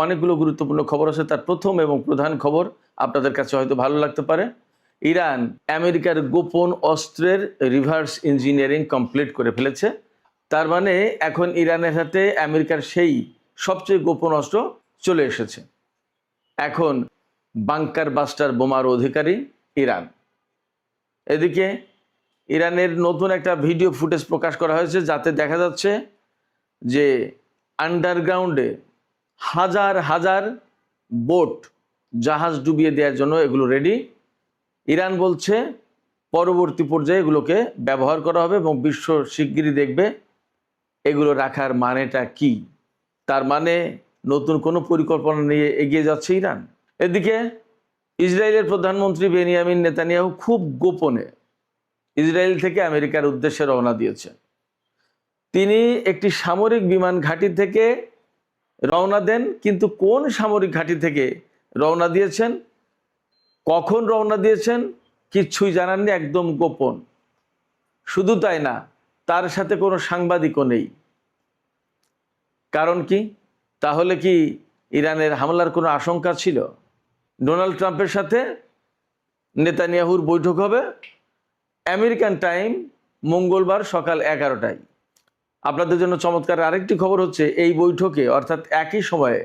অনেকগুলো গুরুত্বপূর্ণ খবর আছে। তার প্রথম এবং প্রধান খবর আপনাদের কাছে হয়তো ভালো লাগতে পারে। ইরান আমেরিকার গোপন অস্ত্রের রিভার্স ইঞ্জিনিয়ারিং কমপ্লিট করে ফেলেছে। তার মানে এখন ইরানের হাতে আমেরিকার সেই সবচেয়ে গোপন অস্ত্র চলে এসেছে। এখন বাংকার বাস্টার বোমার অধিকারী ইরান। এদিকে ইরানের নতুন একটা ভিডিও ফুটেজ প্রকাশ করা হয়েছে, যাতে দেখা যাচ্ছে যে আন্ডারগ্রাউন্ডে হাজার হাজার বোট, জাহাজ ডুবিয়ে দেওয়ার জন্য এগুলো রেডি। ইরান বলছে পরবর্তী পর্যায়ে এগুলোকে ব্যবহার করা হবে এবং বিশ্ব শিগগিরই দেখবে এগুলো রাখার মানেটা কি। তার মানে নতুন কোনো পরিকল্পনা নিয়ে এগিয়ে যাচ্ছে ইরান। এদিকে ইসরায়েলের প্রধানমন্ত্রী বেনিয়ামিন নেতানিয়াহু খুব গোপনে ইসরায়েল থেকে আমেরিকার উদ্দেশ্যে রওনা দিয়েছে। তিনি একটি সামরিক বিমান ঘাঁটি থেকে রওনা দেন, কিন্তু কোন সামরিক ঘাঁটি থেকে রওনা দিয়েছেন, কখন রওনা দিয়েছেন কিচ্ছুই জানাননি, একদম গোপন। শুধু তাই না, তার সাথে কোনো সাংবাদিকও নেই। কারণ কি? তাহলে কি ইরানের হামলার কোনো আশঙ্কা ছিল? ডোনাল্ড ট্রাম্পের সাথে নেতানিয়াহুর বৈঠক হবে আমেরিকান টাইম মঙ্গলবার সকাল 11টায়। আপনাদের জন্য চমৎকার আরেকটি খবর হচ্ছে, এই বৈঠকে অর্থাৎ একই সময়ে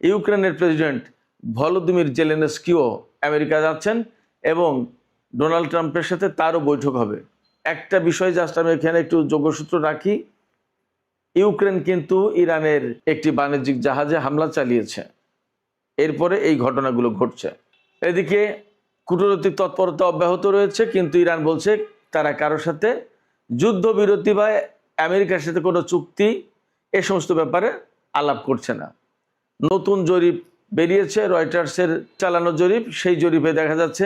ইউক্রেনের প্রেসিডেন্ট ভলোদিমির জেলেনস্কিও আমেরিকা যাচ্ছেন এবং ডোনাল্ড ট্রাম্পের সাথে তারও বৈঠক হবে। একটা বিষয় জাস্ট আমি এখানে একটু যোগসূত্র রাখি, ইউক্রেন কিন্তু ইরানের একটি বাণিজ্যিক জাহাজে হামলা চালিয়েছে, এরপরে এই ঘটনাগুলো ঘটছে। এদিকে কূটনৈতিক তৎপরতা অব্যাহত রয়েছে, কিন্তু ইরান বলছে তারা কারোর সাথে যুদ্ধবিরতি বা আমেরিকার সাথে কোনো চুক্তি এ সমস্ত ব্যাপারে আলাপ করছে না। নতুন জরিপ বেরিয়েছে, রয়টার্সের চালানো জরিপ। সেই জরিপে দেখা যাচ্ছে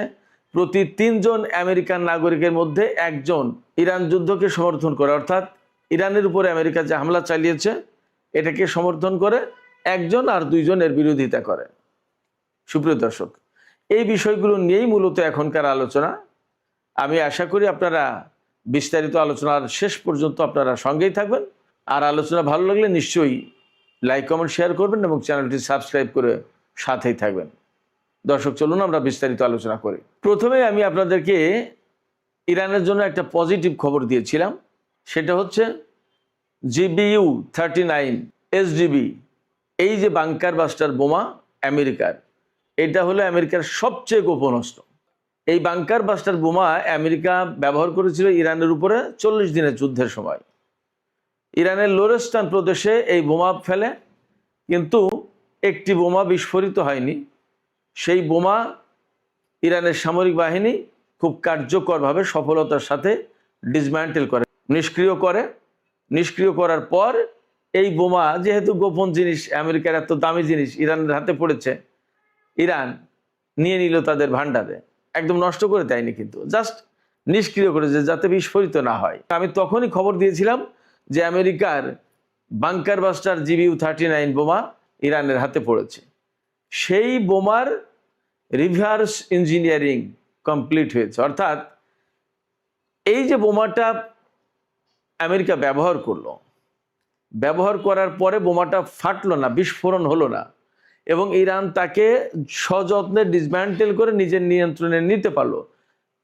প্রতি 3 জন আমেরিকান নাগরিকের মধ্যে 1 জন ইরান যুদ্ধকে সমর্থন করে, অর্থাৎ ইরানের উপরে আমেরিকা যে হামলা চালিয়েছে এটাকে সমর্থন করে 1 জন, আর 2 জন এর বিরোধিতা করে। সুপ্রিয় দর্শক, এই বিষয়গুলো নিয়েই মূলত এখনকার আলোচনা। আমি আশা করি আপনারা বিস্তারিত আলোচনার শেষ পর্যন্ত আপনারা সঙ্গেই থাকবেন। আর আলোচনা ভালো লাগলে নিশ্চয়ই লাইক, কমেন্ট, শেয়ার করবেন এবং চ্যানেলটি সাবস্ক্রাইব করে সাথেই থাকবেন। দর্শক, চলুন আমরা বিস্তারিত আলোচনা করি। প্রথমে আমি আপনাদেরকে ইরানের জন্য একটা পজিটিভ খবর দিয়েছিলাম, সেটা হচ্ছে GBU-39 SDB, এই যে বাংকার বাস্টার বোমা আমেরিকার, এটা হলো আমেরিকার সবচেয়ে গোপন অস্ত্র। এই বাংকার বাস্টার বোমা আমেরিকা ব্যবহার করেছিল ইরানের উপরে 40 দিনের যুদ্ধের সময়। ইরানের লোরেস্তান প্রদেশে এই বোমা ফেলে, কিন্তু একটি বোমা বিস্ফোরিত হয়নি। সেই বোমা ইরানের সামরিক বাহিনী খুব কার্যকরভাবে সফলতার সাথে ডিসম্যান্টেল করে, নিষ্ক্রিয় করার পর এই বোমা, যেহেতু গোপন জিনিস, আমেরিকার এত দামি জিনিস ইরানের হাতে পড়েছে, ইরান নিয়ে নিল তাদের ভান্ডারে। একদম নষ্ট করে দেয়নি, কিন্তু জাস্ট নিষ্ক্রিয় করেছে যাতে বিস্ফোরিত না হয়। আমি তখনই খবর দিয়েছিলাম যে আমেরিকার বাংকার বাস্টার GBU-39 বোমা ইরানের হাতে পড়েছে। সেই বোমার রিভার্স ইঞ্জিনিয়ারিং কমপ্লিট হয়েছে, অর্থাৎ এই যে বোমাটা আমেরিকা ব্যবহার করলো, ব্যবহার করার পরে বোমাটা ফাটলো না, বিস্ফোরণ হলো না, এবং ইরান তাকে সযত্নে ডিসম্যান্টেল করে নিজের নিয়ন্ত্রণে নিতে পারলো।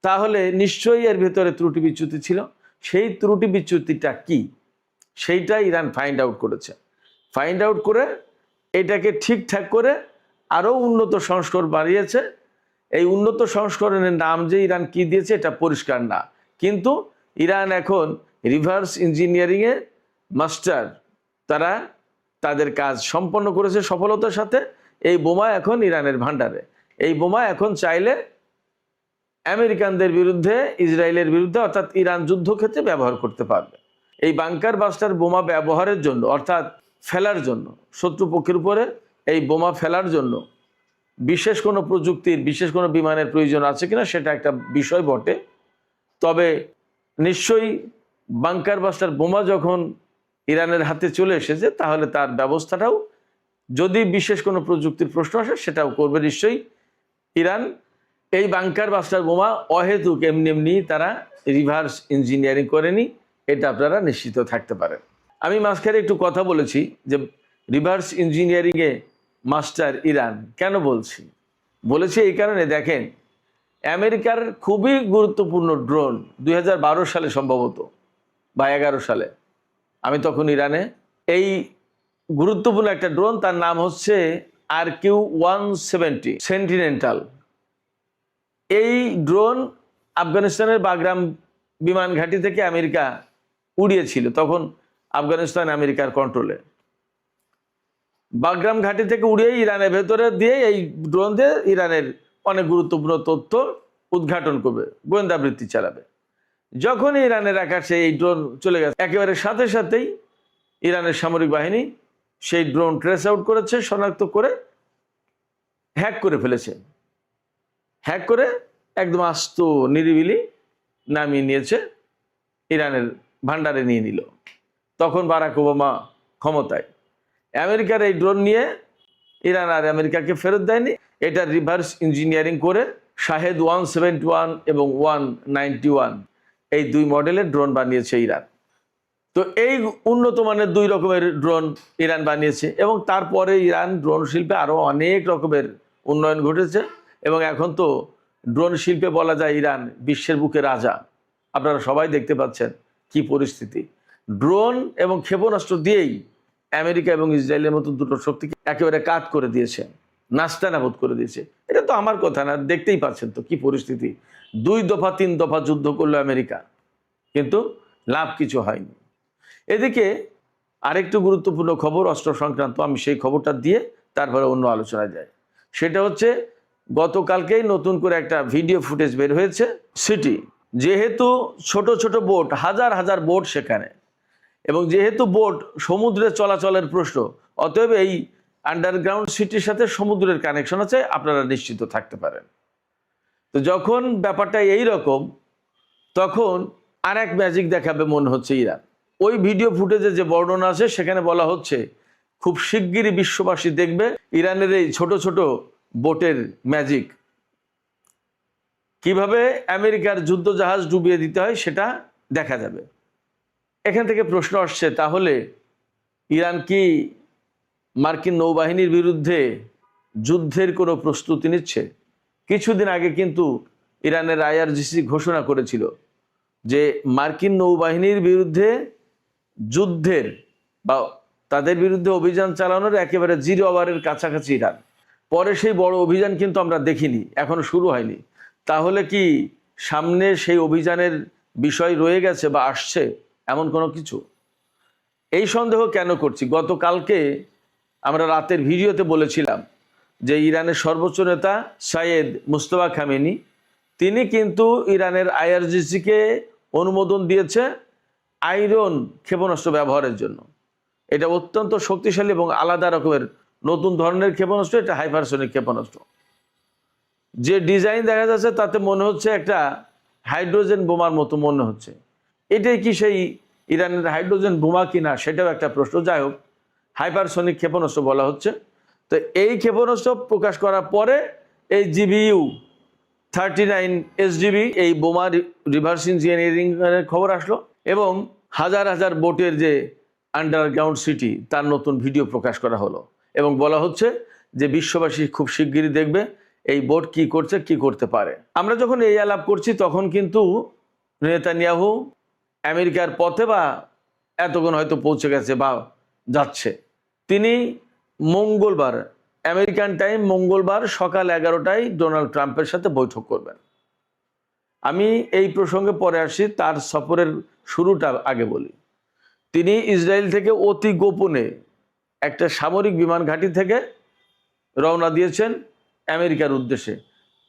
তাহলে নিশ্চয়ই এর ভেতরে ত্রুটি বিচ্যুতি ছিল। সেই ত্রুটি বিচ্যুতিটা কি, সেইটা ইরান ফাইন্ড আউট করেছে। ফাইন্ড আউট করে এটাকে ঠিকঠাক করে আরও উন্নত সংস্করণ বানিয়েছে। এই উন্নত সংস্করণের নাম যে ইরান কি দিয়েছে এটা পরিষ্কার না, কিন্তু ইরান এখন রিভার্স ইঞ্জিনিয়ারিংয়ে মাস্টার। তারা তাদের কাজ সম্পন্ন করেছে সফলতার সাথে। এই বোমা এখন ইরানের ভান্ডারে। এই বোমা এখন চাইলে আমেরিকানদের বিরুদ্ধে, ইসরায়েলের বিরুদ্ধে, অর্থাৎ ইরান যুদ্ধক্ষেত্রে ব্যবহার করতে পারবে। এই বাংকার বাস্টার বোমা ব্যবহারের জন্য, অর্থাৎ ফেলার জন্য, শত্রুপক্ষের উপরে এই বোমা ফেলার জন্য বিশেষ কোনো প্রযুক্তির, বিশেষ কোনো বিমানের প্রয়োজন আছে কিনা সেটা একটা বিষয় বটে। তবে নিশ্চয়ই বাংকার বাস্টার বোমা যখন ইরানের হাতে চলে এসেছে, তাহলে তার ব্যবস্থাটাও, যদি বিশেষ কোনো প্রযুক্তির প্রশ্ন আসে, সেটাও করবে নিশ্চয়ই ইরান। এই বাংকার বাস্টার বোমা অহেতুক এমনি এমনি তারা রিভার্স ইঞ্জিনিয়ারিং করেনি, এটা আপনারা নিশ্চিত থাকতে পারেন। আমি মাঝখানে একটু কথা বলেছি যে রিভার্স ইঞ্জিনিয়ারিংয়ে মাস্টার ইরান কেন বলেছি এই কারণে, দেখেন আমেরিকার খুবই গুরুত্বপূর্ণ ড্রোন 2012 সালে সম্ভবত বা 11 সালে, আমি তখন ইরানে, এই গুরুত্বপূর্ণ একটা ড্রোন, তার নাম হচ্ছে RQ-170 সেন্টিনেন্টাল। এই ড্রোন আফগানিস্তানের বাগরাম বিমান ঘাঁটি থেকে আমেরিকা উড়িয়েছিল, তখন আফগানিস্তান আমেরিকার কন্ট্রোলে। বাগরাম ঘাঁটি থেকে উড়িয়ে ইরানের ভেতরে দিয়ে এই ড্রোন দিয়ে ইরানের অনেক গুরুত্বপূর্ণ তথ্য উদ্ঘাটন করবে, গোয়েন্দাবৃত্তি চালাবে। যখন ইরানের আকাশে এই ড্রোন চলে গেছে, একেবারে সাথে সাথেই ইরানের সামরিক বাহিনী সেই ড্রোন ট্রেস আউট করেছে, শনাক্ত করে হ্যাক করে ফেলেছে। হ্যাক করে একদম আস্ত নিরিবিলি নামিয়ে নিয়েছে, ইরানের ভান্ডারে নিয়ে নিল। তখন বারাক ওবামা ক্ষমতায়। আমেরিকার এই ড্রোন নিয়ে ইরান আর আমেরিকাকে ফেরত দেয়নি, এটা রিভার্স ইঞ্জিনিয়ারিং করে শাহেদ 171 এবং 191 এই 2 মডেলের ড্রোন বানিয়েছে ইরান। তো এই উন্নত মানের 2 রকমের ড্রোন ইরান বানিয়েছে, এবং তারপরে ইরান ড্রোন শিল্পে আরও অনেক রকমের উন্নয়ন ঘটেছে, এবং এখন তো ড্রোন শিল্পে বলা যায় ইরান বিশ্বের বুকে রাজা। আপনারা সবাই দেখতে পাচ্ছেন কি পরিস্থিতি। ড্রোন এবং ক্ষেপণাস্ত্র দিয়েই আমেরিকা এবং ইসরায়েলের মতো দুটো শক্তিকে একেবারে কাট করে দিয়েছে, নাস্তানাবুদ করে দিয়েছে। এটা তো আমার কথা না, দেখতেই পাচ্ছেন তো কি পরিস্থিতি। 2 দফা 3 দফা যুদ্ধ করলো আমেরিকা, কিন্তু লাভ কিছু হয়নি। এদিকে আরেকটু গুরুত্বপূর্ণ খবর অস্ত্র সংক্রান্ত, আমি সেই খবরটা দিয়ে তারপরে অন্য আলোচনায় যাই। সেটা হচ্ছে গতকালকেই নতুন করে একটা ভিডিও ফুটেজ বের হয়েছে। সিটি, যেহেতু ছোট ছোট বোট, হাজার হাজার বোট সেখানে, এবং যেহেতু বোট সমুদ্রে চলাচলের প্রশ্ন, অতএব এই আন্ডারগ্রাউন্ড সিটির সাথে সমুদ্রের কানেকশন আছে, আপনারা নিশ্চিত থাকতে পারেন। তো যখন ব্যাপারটা এই রকম, তখন আর এক ম্যাজিক দেখাবে মনে হচ্ছে ইরান। ওই ভিডিও ফুটেজে যে বর্ণনা আছে সেখানে বলা হচ্ছে খুব শিগগিরই বিশ্ববাসী দেখবে ইরানের এই ছোট ছোট বোটের ম্যাজিক। কিভাবে আমেরিকার যুদ্ধ জাহাজ ডুবিয়ে দিতে হয় সেটা দেখা যাবে। এখান থেকে প্রশ্ন আসছে, তাহলে ইরান কি মার্কিন নৌবাহিনীর বিরুদ্ধে যুদ্ধের কোনো প্রস্তুতি নিচ্ছে? কিছুদিন আগে কিন্তু ইরানের IRGC ঘোষণা করেছিল যে মার্কিন নৌবাহিনীর বিরুদ্ধে যুদ্ধের বা তাদের বিরুদ্ধে অভিযান চালানোর একেবারে 0 আওয়ারের কাছাকাছি ইরান। পরে সেই বড় অভিযান কিন্তু আমরা দেখিনি, এখনো শুরু হয়নি। তাহলে কি সামনে সেই অভিযানের বিষয় রয়ে গেছে বা আসছে এমন কোনো কিছু? এই সন্দেহ কেন করছি, গতকালকে আমরা রাতের ভিডিওতে বলেছিলাম যে ইরানের সর্বোচ্চ নেতা সাইয়েদ মুস্তফা খামেনি, তিনি কিন্তু ইরানের IRGC-কে অনুমোদন দিয়েছে আয়রন ক্ষেপণাস্ত্র ব্যবহারের জন্য। এটা অত্যন্ত শক্তিশালী এবং আলাদা রকমের নতুন ধরনের ক্ষেপণাস্ত্র, এটা হাইপারসনিক ক্ষেপণাস্ত্র। যে ডিজাইন দেখা যাচ্ছে তাতে মনে হচ্ছে একটা হাইড্রোজেন বোমার মতো মনে হচ্ছে। এটাই কি সেই ইরানের হাইড্রোজেন বোমা কিনা সেটাও একটা প্রশ্ন। যাই হোক, হাইপারসনিক ক্ষেপণাস্ত্র বলা হচ্ছে। তো এই ক্ষেপণাস্ত্র প্রকাশ করার পরে এই GBU-39 SDB এই বোমা রিভার্স ইঞ্জিনিয়ারিং এর খবর আসলো, এবং হাজার হাজার বোটের যে আন্ডারগ্রাউন্ড সিটি তার নতুন ভিডিও প্রকাশ করা হলো, এবং বলা হচ্ছে যে বিশ্ববাসী খুব শিগগিরই দেখবে এই বোট কি করছে, কি করতে পারে। আমরা যখন এই আলাপ করছি তখন কিন্তু নেতানিয়াহু আমেরিকার পথে বা এতক্ষণ হয়তো পৌঁছে গেছে বা যাচ্ছে। তিনি মঙ্গলবার, আমেরিকান টাইম মঙ্গলবার সকাল 11টায় ডোনাল্ড ট্রাম্পের সাথে বৈঠক করবেন। আমি এই প্রসঙ্গে পরে আসি, তার সফরের শুরুটা আগে বলি। তিনি ইসরায়েল থেকে অতি গোপনে একটা সামরিক বিমান ঘাঁটি থেকে রওনা দিয়েছেন আমেরিকার উদ্দেশ্যে।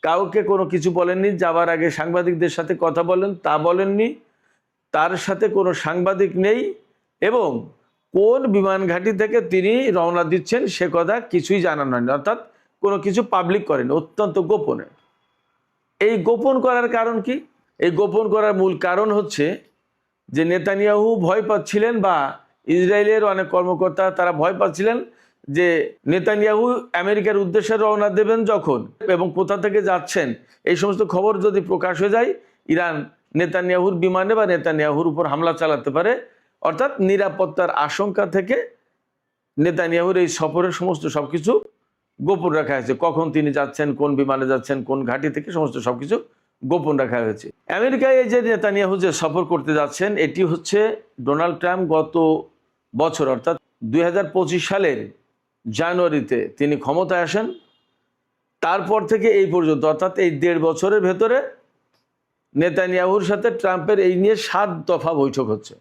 কাউকে কোনো কিছু বলেননি, যাবার আগে সাংবাদিকদের সাথে কথা বলেন তা বলেননি, তার সাথে কোনো সাংবাদিক নেই, এবং কোন বিমান ঘাঁটি থেকে তিনি রওনা দিচ্ছেন সে কথা কিছুই জানানো হয়নি, অর্থাৎ কোনো কিছু পাবলিক করেন, অত্যন্ত গোপনে। এই গোপন করার কারণ কি? এই গোপন করার মূল কারণ হচ্ছে যে নেতানিয়াহু ভয় পাচ্ছিলেন, বা ইসরায়েলের অনেক কর্মকর্তা তারা ভয় পাচ্ছিলেন যে নেতানিয়াহু আমেরিকার উদ্দেশ্যে রওনা দেবেন যখন এবং কোথা থেকে যাচ্ছেন এই সমস্ত খবর যদি প্রকাশ হয়ে যায়, ইরান নেতানিয়াহুর বিমানে বা নেতানিয়াহুর উপর হামলা চালাতে পারে। অর্থাৎ নিরাপত্তার আশঙ্কা থেকে নেতানিয়াহুর এই সফরের সমস্ত সবকিছু গোপন রাখা হয়েছে, কখন তিনি যাচ্ছেন, কোন বিমানে যাচ্ছেন, কোন ঘাঁটি থেকে, সমস্ত সবকিছু গোপন রাখা হয়েছে। আমেরিকায় এই যে নেতানিয়াহু যে সফর করতে যাচ্ছেন, এটি হচ্ছে ডোনাল্ড ট্রাম্প গত বছর অর্থাৎ 2025 সালের জানুয়ারিতে তিনি ক্ষমতায় আসেন। তারপর থেকে এই পর্যন্ত অর্থাৎ এই 1.5 বছরের ভেতরে নেতানিয়াহুর সাথে ট্রাম্পের এই নিয়ে 7 দফা বৈঠক হচ্ছে।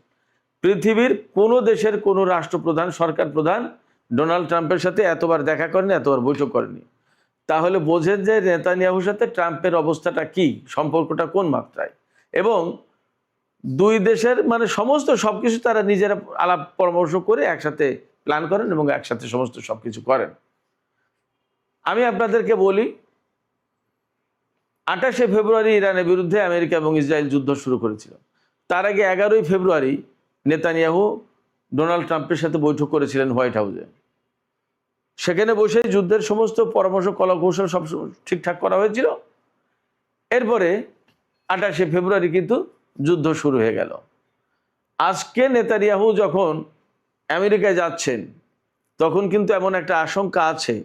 পৃথিবীর কোনো দেশের কোনো রাষ্ট্রপ্রধান, সরকার প্রধান ডোনাল্ড ট্রাম্পের সাথে এতবার দেখা করেনি, এতবার বৈঠক করেনি। তাহলে বোঝেন যে নেতানিয়াহুর সাথে ট্রাম্পের অবস্থাটা কি, সম্পর্কটা কোন মাত্রায়। এবং দুই দেশের মানে সমস্ত সবকিছু তারা নিজেরা আলাপ পরামর্শ করে একসাথে প্ল্যান করেন এবং একসাথে সমস্ত সবকিছু করেন। আমি আপনাদেরকে বলি, 28শে ফেব্রুয়ারি ইরানের বিরুদ্ধে আমেরিকা এবং ইসরায়েল যুদ্ধ শুরু করেছিল। তার আগে 11ই ফেব্রুয়ারি নেতানিয়াহু ডোনাল্ড ট্রাম্পের সাথে বৈঠক করেছিলেন হোয়াইট হাউসে। সেখানে বসে যুদ্ধের সমস্ত পরামর্শ, কলাকৌশল সব ঠিকঠাক করা হয়েছিল। এরপরে 28শে ফেব্রুয়ারি কিন্তু যুদ্ধ শুরু হয়ে গেল। আজকে নেতানিয়াহু যখন আমেরিকায় যাচ্ছেন, তখন কিন্তু এমন একটা আশঙ্কা আছে,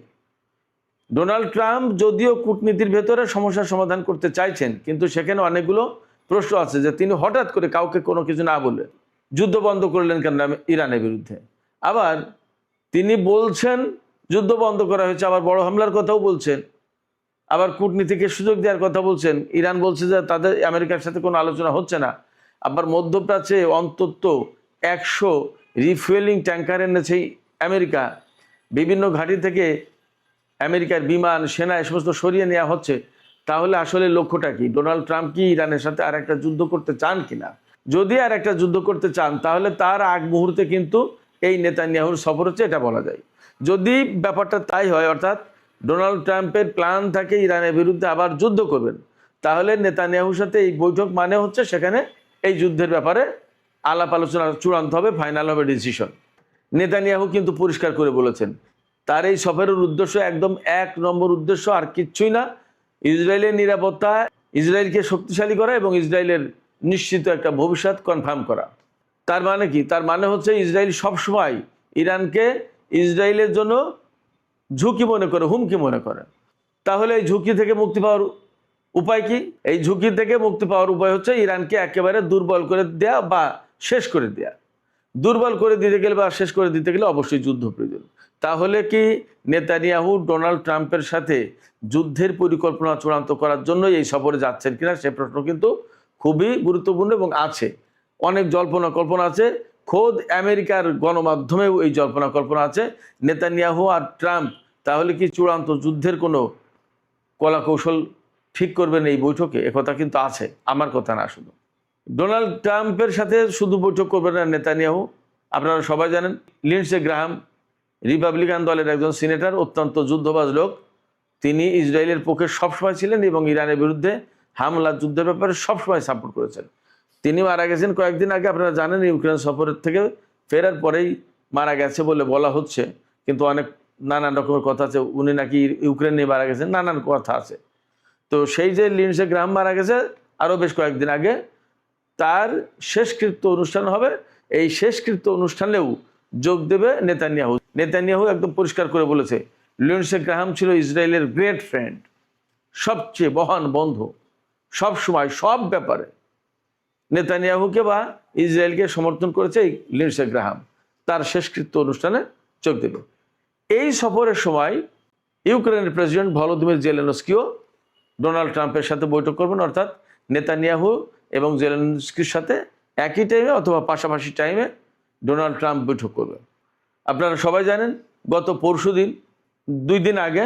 ডোনাল্ড ট্রাম্প যদিও কূটনীতির ভেতরে সমস্যার সমাধান করতে চাইছেন, কিন্তু সেখানে অনেকগুলো প্রশ্ন আছে যে তিনি হঠাৎ করে কাউকে কোনো কিছু না বলে যুদ্ধ বন্ধ করলেন কেন ইরানের বিরুদ্ধে। আবার তিনি বলছেন যুদ্ধ বন্ধ করা হয়েছে, আবার বড় হামলার কথাও বলছেন, আবার কূটনীতিকে সুযোগ দেওয়ার কথা বলছেন। ইরান বলছে যে তাদের আমেরিকার সাথে কোনো আলোচনা হচ্ছে না। আবার মধ্যপ্রাচ্যে অন্তত 100 রিফুয়েলিং ট্যাঙ্কার এনেছে আমেরিকা। বিভিন্ন ঘাঁটি থেকে আমেরিকার বিমান, সেনা এ সমস্ত সরিয়ে নেওয়া হচ্ছে। তাহলে আসলে লক্ষ্যটা কি? ডোনাল্ড ট্রাম্প কি ইরানের সাথে আর একটা যুদ্ধ করতে চান কিনা? যদি আর একটা যুদ্ধ করতে চান, তাহলে তার আগ মুহূর্তে কিন্তু এই নেতানিয়াহুর সফর হচ্ছে, এটা বলা যায়। যদি ব্যাপারটা তাই হয়, অর্থাৎ ডোনাল্ড ট্রাম্পের প্ল্যান থাকে ইরানের বিরুদ্ধে আবার যুদ্ধ করবেন, তাহলে নেতানিয়াহুর সাথে এই বৈঠক মানে হচ্ছে সেখানে এই যুদ্ধের ব্যাপারে আলাপ আলোচনা চূড়ান্ত হবে, ফাইনাল হবে ডিসিশন। নেতানিয়াহু কিন্তু পরিষ্কার করে বলেছেন তার এই সফরের উদ্দেশ্য একদম 1 নম্বর উদ্দেশ্য আর কিচ্ছুই না, ইসরায়েলের নিরাপত্তা, ইসরায়েলকে শক্তিশালী করা এবং ইসরায়েলের নিশ্চিত একটা ভবিষ্যৎ কনফার্ম করা। তার মানে কি? তার মানে হচ্ছে ইসরায়েল সবসময় ইরানকে ইসরায়েলের জন্য ঝুঁকি মনে করে, হুমকি মনে করে। তাহলে এই ঝুঁকি থেকে মুক্তি পাওয়ার উপায় কি? এই ঝুঁকি থেকে মুক্তি পাওয়ার উপায় হচ্ছে ইরানকে একেবারে দুর্বল করে দেয়া বা শেষ করে দেয়া। দুর্বল করে দিতে গেলে বা শেষ করে দিতে গেলে অবশ্যই যুদ্ধ প্রয়োজন। তাহলে কি নেতানিয়াহু ডোনাল্ড ট্রাম্পের সাথে যুদ্ধের পরিকল্পনা চূড়ান্ত করার জন্য এই সফরে যাচ্ছেন কিনা, সে প্রশ্ন কিন্তু খুবই গুরুত্বপূর্ণ এবং আছে। অনেক জল্পনা কল্পনা আছে, খোদ আমেরিকার গণমাধ্যমেও এই জল্পনা কল্পনা আছে। নেতানিয়াহু আর ট্রাম্প তাহলে কি চূড়ান্ত যুদ্ধের কোনো কলাকৌশল ঠিক করবেন এই বৈঠকে? একথা কিন্তু আছে, আমার কথা না। শুধু ডোনাল্ড ট্রাম্পের সাথে শুধু বৈঠক করবেন না নেতানিয়াহু, আপনারা সবাই জানেন লিন্ডসে গ্রাহাম রিপাবলিকান দলের একজন সিনেটর, অত্যন্ত যুদ্ধবাজ লোক। তিনি ইসরায়েলের পক্ষে সবসময় ছিলেন এবং ইরানের বিরুদ্ধে হামলা যুদ্ধের ব্যাপারে সবসময় সাপোর্ট করেছেন। তিনি মারা গেছেন কয়েকদিন আগে, আপনারা জানেন ইউক্রেন সফরের থেকে ফেরার পরেই মারা গেছে বলে বলা হচ্ছে, কিন্তু অনেক নানান রকমের কথা আছে, উনি নাকি ইউক্রেন নিয়ে মারা গেছেন, নানান কথা আছে। তো সেই যে লিন্ডসে গ্রাহাম মারা গেছে আরও বেশ কয়েকদিন আগে, তার শেষকৃত্য অনুষ্ঠান হবে। এই শেষকৃত্য অনুষ্ঠানেও যোগ দেবে নেতানিয়াহু। নেতানিয়াহু একদম পরিষ্কার করে বলেছে লিন্ডসে গ্রাহাম ছিল ইসরায়েলের গ্রেট ফ্রেন্ড, সবচেয়ে মহান বন্ধু, সব সময় সব ব্যাপারে নেতানিয়াহুকে বা ইসরায়েলকে সমর্থন করেছে এই লিন্ডসে গ্রাহাম। তার শেষকৃত্য অনুষ্ঠানে যোগ দেবে। এই সফরের সময় ইউক্রেনের প্রেসিডেন্ট ভলোদিমির জেলেনস্কিও ডোনাল্ড ট্রাম্পের সাথে বৈঠক করবেন, অর্থাৎ নেতানিয়াহু এবং জেলেনস্কির সাথে একই টাইমে অথবা পাশাপাশি টাইমে ডোনাল্ড ট্রাম্প বৈঠক করবে। আপনারা সবাই জানেন গত পরশুদিন 2 দিন আগে